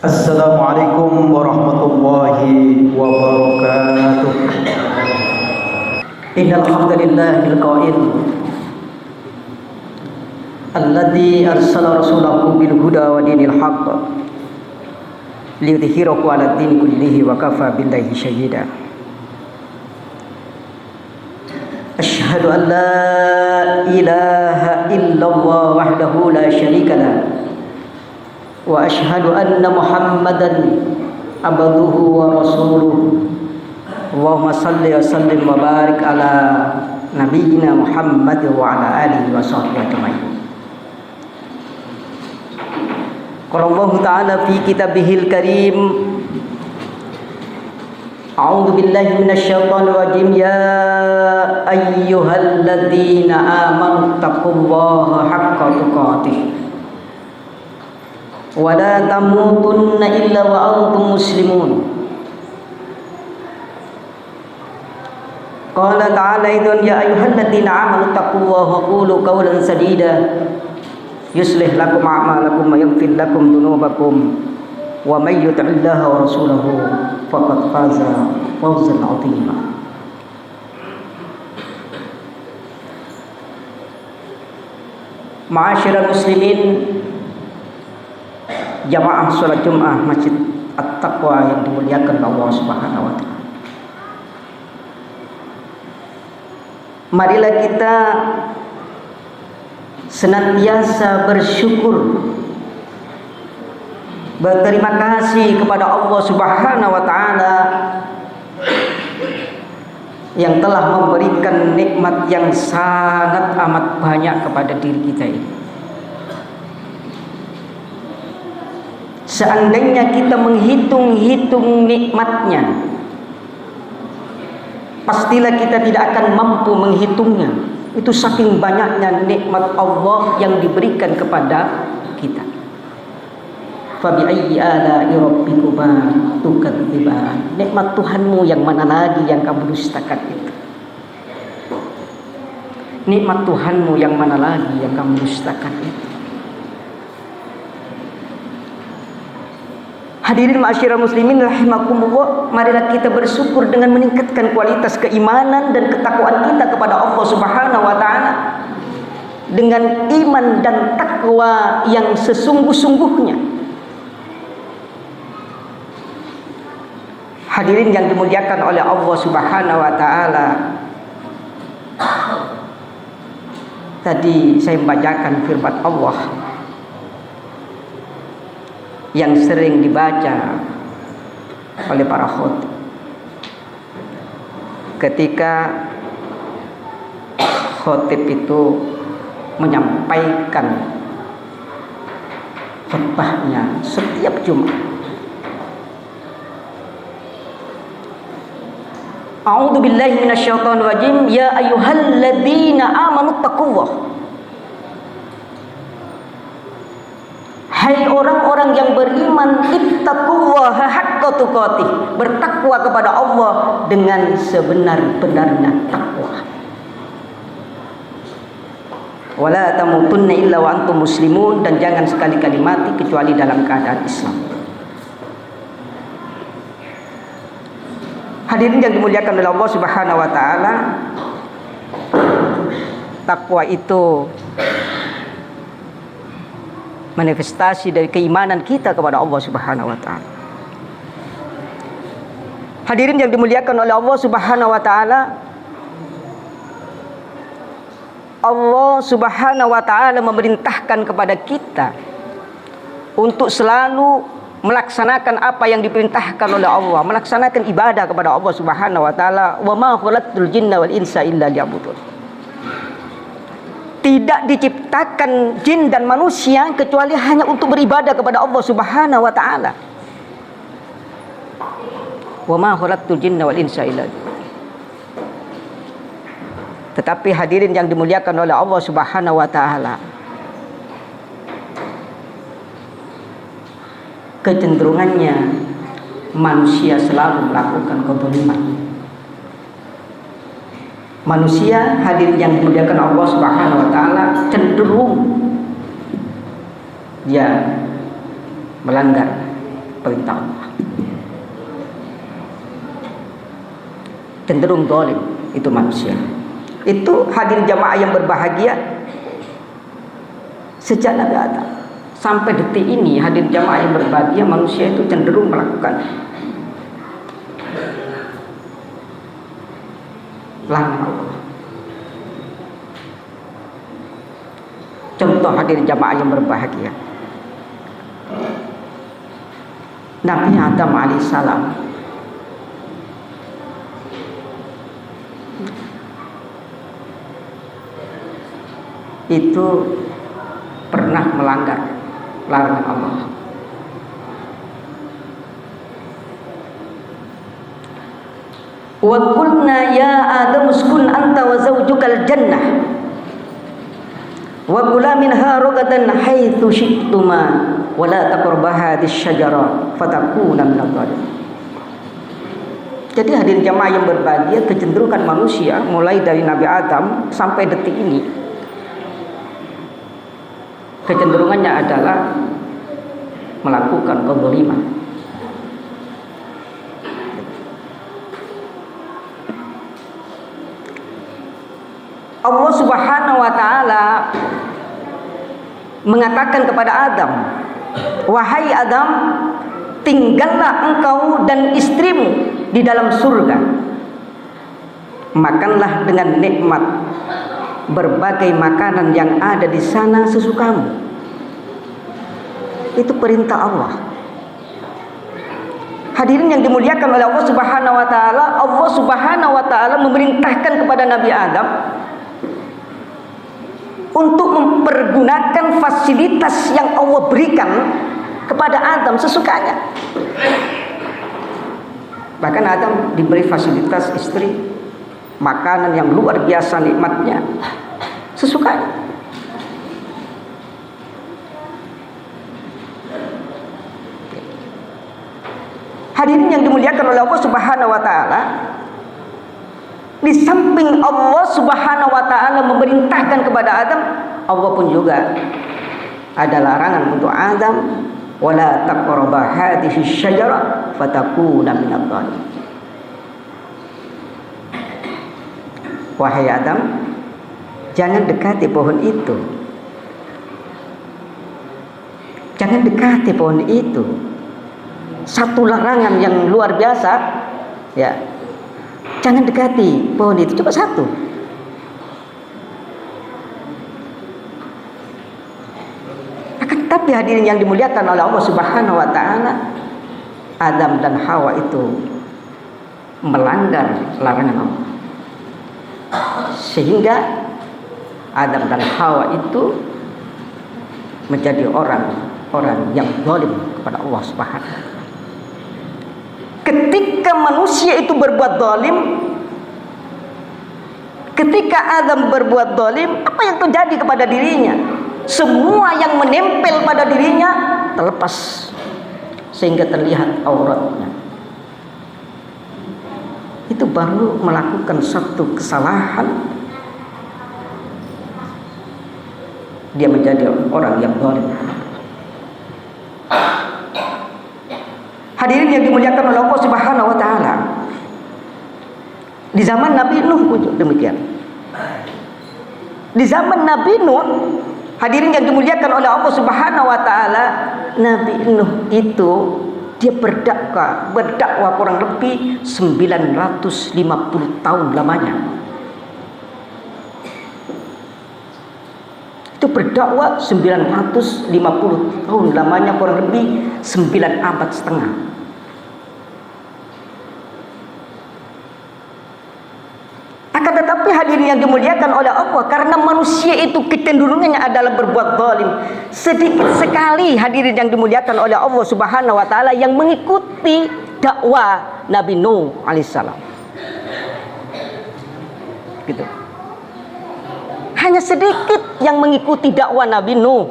Assalamualaikum warahmatullahi wabarakatuh. Innal hamdalillahil qail alladzi arsala rasulahu bil huda wa dinil haqq liyudhhirahu 'alad dini kullihi wa kafa billahi shahida. Asyhadu an la ilaha illallah wahdahu la syarika lah wa asyhadu anna Muhammadan abduhu wa rasuluh. Allahumma salli wa sallim wa barik ala nabiyyina Muhammad wa ala alihi wa sahbihi ajma'in. Qala Allah ta'ala fi kitabihil karim, a'udzu billahi minasyaitonir rajim, ya ayyuhalladzina amanu taqullaha haqqa tuqatih wa la tamutunna illa wa antum muslimun. Qala ta'ala aidan, ya ayyuhalladzina amanu taqullaha wa qulu qawlan sadida yuslih lakum a'malakum wa yaghfir lakum dhunubakum wa may yuti'illaha wa rasulahu faqad faza fawzan 'azima. Ma'asyiral muslimin, jamaah salat Jumat Masjid At-Taqwa yang dimuliakan Allah Subhanahu wa taala. Marilah kita senantiasa bersyukur, berterima kasih kepada Allah Subhanahu wa taala yang telah memberikan nikmat yang sangat amat banyak kepada diri kita ini. Seandainya kita menghitung-hitung nikmatnya, pastilah kita tidak akan mampu menghitungnya. Itu saking banyaknya nikmat Allah yang diberikan kepada kita. Fabi ayyi ala'i rabbikuma tukadziban. Nikmat Tuhanmu yang mana lagi yang kamu dustakan itu? Nikmat Tuhanmu yang mana lagi yang kamu dustakan itu? Hadirin ma'asyiral muslimin rahimakumullah, marilah kita bersyukur dengan meningkatkan kualitas keimanan dan ketakwaan kita kepada Allah Subhanahu wa taala dengan iman dan takwa yang sesungguh-sungguhnya. Hadirin yang dimuliakan oleh Allah Subhanahu wa taala, tadi saya membacakan firman Allah yang sering dibaca oleh para khotib ketika khotib itu menyampaikan khutbahnya setiap Jumat. A'udzu billahi minasyaitonir rajim, ya ayyuhalladzina amanu taqullaha. Hai orang-orang yang beriman, ittaqullaha haqqa tuqatih, bertakwa kepada Allah dengan sebenar-benarnya takwa. Wala tamutunna illa wa antum muslimun, dan jangan sekali-kali mati kecuali dalam keadaan Islam. Hadirin yang dimuliakan oleh Allah Subhanahu wa taala, takwa itu manifestasi dari keimanan kita kepada Allah Subhanahu wa taala. Hadirin yang dimuliakan oleh Allah Subhanahu wa taala, Allah Subhanahu wa taala memerintahkan kepada kita untuk selalu melaksanakan apa yang diperintahkan oleh Allah, melaksanakan ibadah kepada Allah Subhanahu wa taala. Wa ma khalaqtul jinna wal insa illa liya'budun. Tidak diciptakan jin dan manusia kecuali hanya untuk beribadah kepada Allah Subhanahu wa taala. Wa ma khalaqtul jinna wal insa illa. Tetapi hadirin yang dimuliakan oleh Allah Subhanahu wa taala, kecenderungannya manusia selalu melakukan kezaliman. Manusia, hadirin yang dimuliakan Allah Subhanahu wa taala, cenderung dia melanggar perintah Allah. Cenderung zalim itu manusia. Itu hadirin jamaah yang berbahagia, sejak Nabi Adam sampai detik ini, hadirin jamaah yang berbahagia, manusia itu cenderung melakukan larangan Allah. Contoh hadirin jamaah yang berbahagia, Nabi Adam alaihissalam itu pernah melanggar larangan Allah. Wa qulna ya Adam uskun anta wa zawjukal jannah wa kula minha ragadan haitsu syi'tuma wa la taqrabu hadhihi asy-syajarah fatakuna minadh dhalimin. Jadi hadirin jamaah yang berbahagia, kecenderungan manusia mulai dari Nabi Adam sampai detik ini, kecenderungannya adalah melakukan kezaliman. Allah Subhanahu wa taala mengatakan kepada Adam, "Wahai Adam, tinggallah engkau dan istrimu di dalam surga. Makanlah dengan nikmat berbagai makanan yang ada di sana sesukamu." Itu perintah Allah. Hadirin yang dimuliakan oleh Allah Subhanahu wa taala, Allah Subhanahu wa taala memerintahkan kepada Nabi Adam untuk mempergunakan fasilitas yang Allah berikan kepada Adam sesukanya. Bahkan Adam diberi fasilitas istri, makanan yang luar biasa nikmatnya, sesukanya. Hadirin yang dimuliakan oleh Allah Subhanahu wa taala, di samping Allah Subhanahu wa taala memerintahkan kepada Adam, Allah pun juga ada larangan untuk Adam, wala taqrabu hadhihi asy-syajarah fatakuna minadh dhalimin. Wahai Adam, jangan dekati pohon itu. Jangan dekati pohon itu. Satu larangan yang luar biasa, ya. Jangan dekati pohon itu, cuma satu. Akan tapi hadirin yang dimuliakan oleh Allah Subhanahu wa taala, Adam dan Hawa itu melanggar larangan Allah. Sehingga Adam dan Hawa itu menjadi orang-orang yang zalim kepada Allah Subhanahu wa taala. Ketika manusia itu berbuat zalim, ketika Adam berbuat zalim, apa yang terjadi kepada dirinya? Semua yang menempel pada dirinya terlepas sehingga terlihat auratnya. Itu baru melakukan satu kesalahan, dia menjadi orang yang zalim. Hadirin yang dimuliakan oleh Allah Subhanahu wa taala, di zaman Nabi Nuh pun demikian. Di zaman Nabi Nuh, hadirin yang dimuliakan oleh Allah Subhanahu wa taala, Nabi Nuh itu dia berdakwah kurang lebih 950 tahun lamanya. Itu berdakwah 950 tahun lamanya, kurang lebih 9 abad setengah. Akan tetapi hadirin yang dimuliakan oleh Allah, karena manusia itu kecenderungannya adalah berbuat zalim, sedikit sekali hadirin yang dimuliakan oleh Allah Subhanahu wa taala yang mengikuti dakwah Nabi Nuh alaihissalam. Gitu. Hanya sedikit yang mengikuti dakwah Nabi Nuh.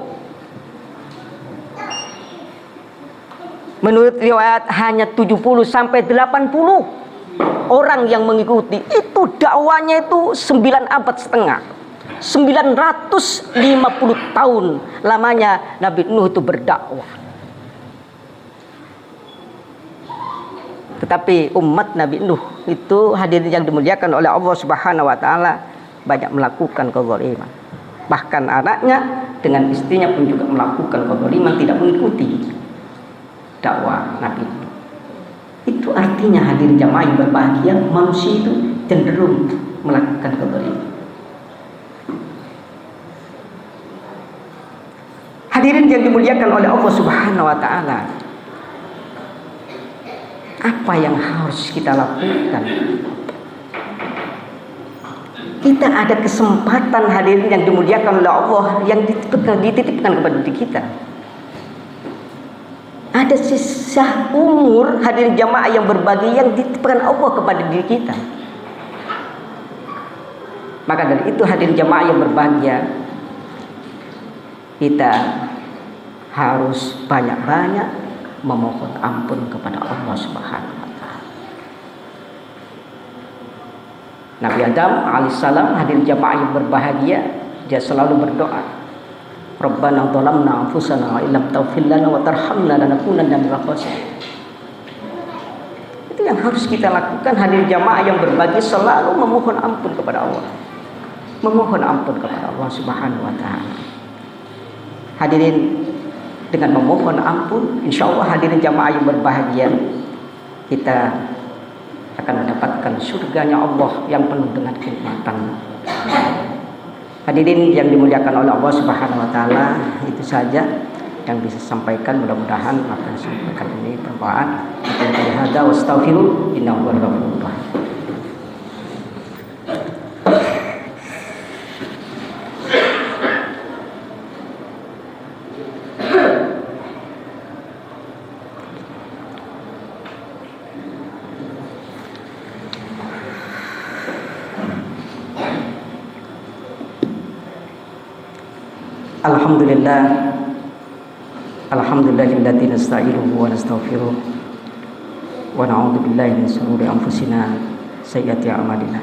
Menurut riwayat hanya 70 sampai 80 orang yang mengikuti. Itu dakwanya itu 9 abad setengah. 950 tahun lamanya Nabi Nuh itu berdakwah. Tetapi umat Nabi Nuh itu, hadirin yang dimuliakan oleh Allah Subhanahu wa taala, banyak melakukan kezaliman. Bahkan anaknya dengan istrinya pun juga melakukan kezaliman, tidak mengikuti dakwah Nabi Nuh. Itu artinya hadirin jamaah yang berbahagia, manusia itu cenderung melakukan kezaliman. Hadirin yang dimuliakan oleh Allah Subhanahu wa taala, apa yang harus kita lakukan? Kita ada kesempatan, hadirin yang dimuliakan oleh Allah, yang dititipkan kepada diri kita. Ada sisa umur, hadirin jamaah yang berbagi, yang dititipkan Allah kepada diri kita. Maka dari itu, hadirin jamaah yang berbahagia, kita harus banyak-banyak memohon ampun kepada Allah Subhanahu wa taala. Nabi Adam alaihissalam, hadirin jamaah yang berbahagia, dia selalu berdoa, Rabbana dhalamna anfusana wa illam taghfir lana wa tarhamna lanakunanna minal khasirin. Itu yang harus kita lakukan, hadirin jamaah yang berbahagia, selalu memohon ampun kepada Allah. Memohon ampun kepada Allah Subhanahu wa taala. Hadirin, dengan memohon ampun, insya Allah hadirin jamaah yang berbahagia, kita akan mendapatkan surganya Allah yang penuh dengan kenikmatan. Hadirin yang dimuliakan oleh Allah Subhanahu wa taala, itu saja yang bisa sampaikan. Mudah-mudahan apa yang sampaikan ini bermanfaat. Hada wastaghfiru innahu huwal ghafurur rahim. Alhamdulillah, alhamdulillahilladzi nasta'inuhu wa nastaghfiruh wa na'udzu billahi min shururi anfusina sayyiati a'malina.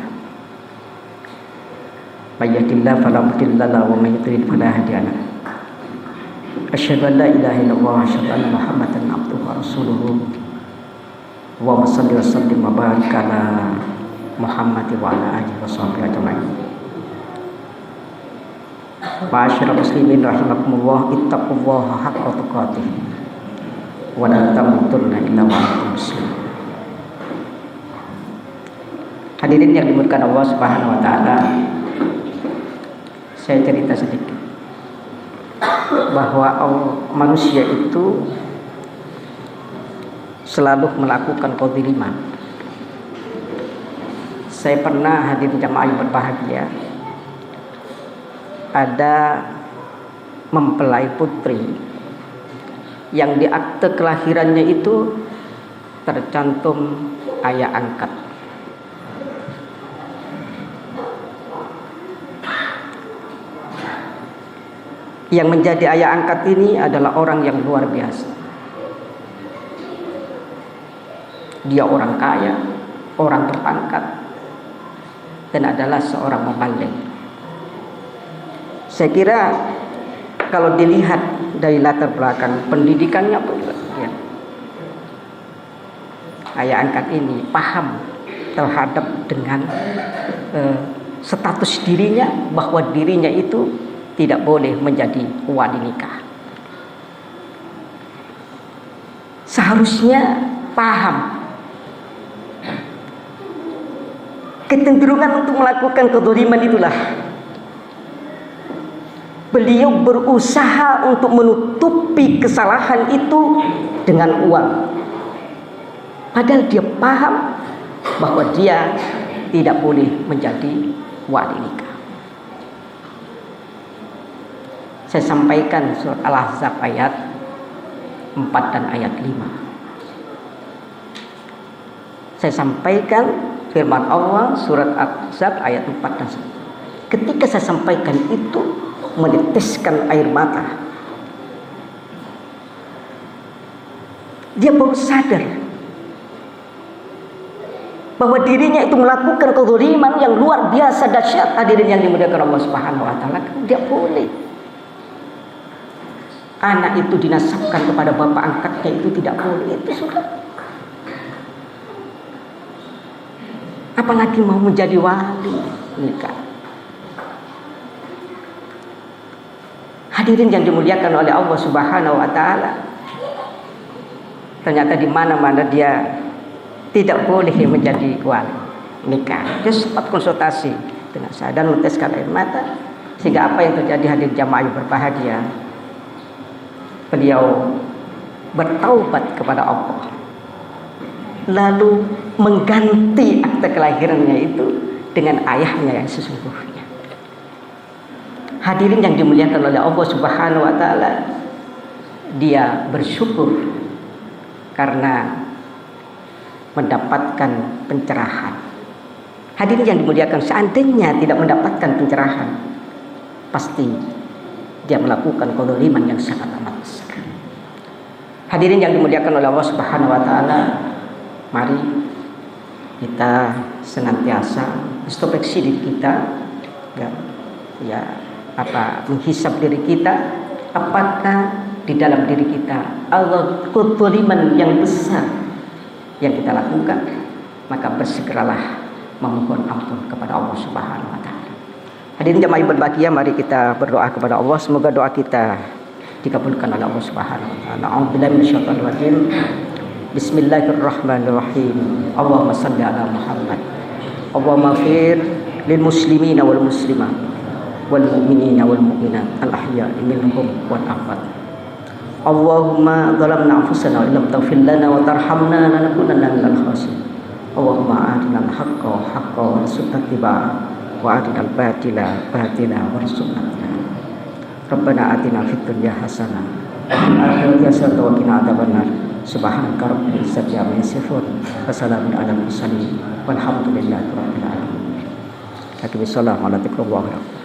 May yahdihillahu fala mudilla lahu wa may yudlil fala hadiya lahu. Asyhadu an la ilaha illallah wa asyhadu anna Muhammadan abduhu wa rasuluhu. Wa shalli wa sallim wa barik ala Muhammad wa ala alihi wa sahbihi ajma'in. Ma'asyiral muslimin rahimakumullah, ittaqullaha haqqa tuqatih wa la tamutunna illa wa antum muslimun. Hadirin yang dimuliakan Allah Subhanahu wa taala, saya cerita sedikit bahwa manusia itu selalu melakukan kezaliman. Saya pernah, hadirin jamaah yang berbahagia, ada mempelai putri yang di akte kelahirannya itu tercantum ayah angkat. Yang menjadi ayah angkat ini adalah orang yang luar biasa. Dia orang kaya, orang berpangkat, dan adalah seorang muballigh. Saya kira kalau dilihat dari latar belakang pendidikannya pun ya, ayah angkat ini paham terhadap dengan status dirinya, bahwa dirinya itu tidak boleh menjadi wali nikah. Seharusnya paham kecenderungan untuk melakukan kedzaliman itulah. Beliau berusaha untuk menutupi kesalahan itu dengan uang. Padahal dia paham bahwa dia tidak boleh menjadi wali nikah. Saya sampaikan surat Al-Ahzab ayat 4 dan ayat 5. Saya sampaikan firman Allah surat Al-Ahzab ayat 4 dan 5. Ketika saya sampaikan itu, meneteskan air mata. Dia baru sadar bahwa dirinya itu melakukan kezaliman yang luar biasa dahsyat. Hadirin yang dimuliakan Allah Subhanahu wa taala, tidak boleh. Anak itu dinasabkan kepada bapak angkatnya, itu tidak boleh. Itu sudah apalagi mau menjadi wali nikah. Hadirin yang dimuliakan oleh Allah Subhanahu wa taala. Ternyata di mana-mana dia tidak boleh menjadi wali nikah. Dia sempat konsultasi dengan saya dan meneteskan air mata, sehingga apa yang terjadi hadirin jamaah yang berbahagia, beliau bertaubat kepada Allah, lalu mengganti akte kelahirannya itu dengan ayahnya yang sesungguhnya. Hadirin yang dimuliakan oleh Allah Subhanahu wa taala, dia bersyukur karena mendapatkan pencerahan. Hadirin yang dimuliakan, seandainya tidak mendapatkan pencerahan, pasti dia melakukan kezaliman yang sangat amat besar. Hadirin yang dimuliakan oleh Allah Subhanahu wa taala, mari kita senantiasa introspeksi diri kita, menghisap diri kita, apakah di dalam diri kita ada kezaliman yang besar yang kita lakukan, maka bersegeralah memohon ampun kepada Allah Subhanahu wa taala. Hadirin jemaah yang berbahagia, mari kita berdoa kepada Allah, semoga doa kita dikabulkan oleh Allah Subhanahu wa taala. A'udzubillahi minasyaitonir rajim. Bismillahirrahmanirrahim. Allahumma shalli ala Muhammad. Allahumma ighfir lil muslimina wal muslimat wal mu'minina wal mu'minat al ahya'i minhum wal amwat. Allahumma zalamna anfusana wa illam taghfir lana wa tarhamna lanakunanna minal khasirin. Allahumma arinal haqqa haqqan warzuqna ittiba'ah wa arinal batila batila warzuqna ijtinabah. Rabbana atina fid dunya hasanah wa fil akhirati hasanah wa qina adzabannar. Subhanaka rabbil izzati amma yasifun wa salamun alal mursalin walhamdulillahi rabbil alamin. Assalamualaikum warahmatullahi wabarakatuh.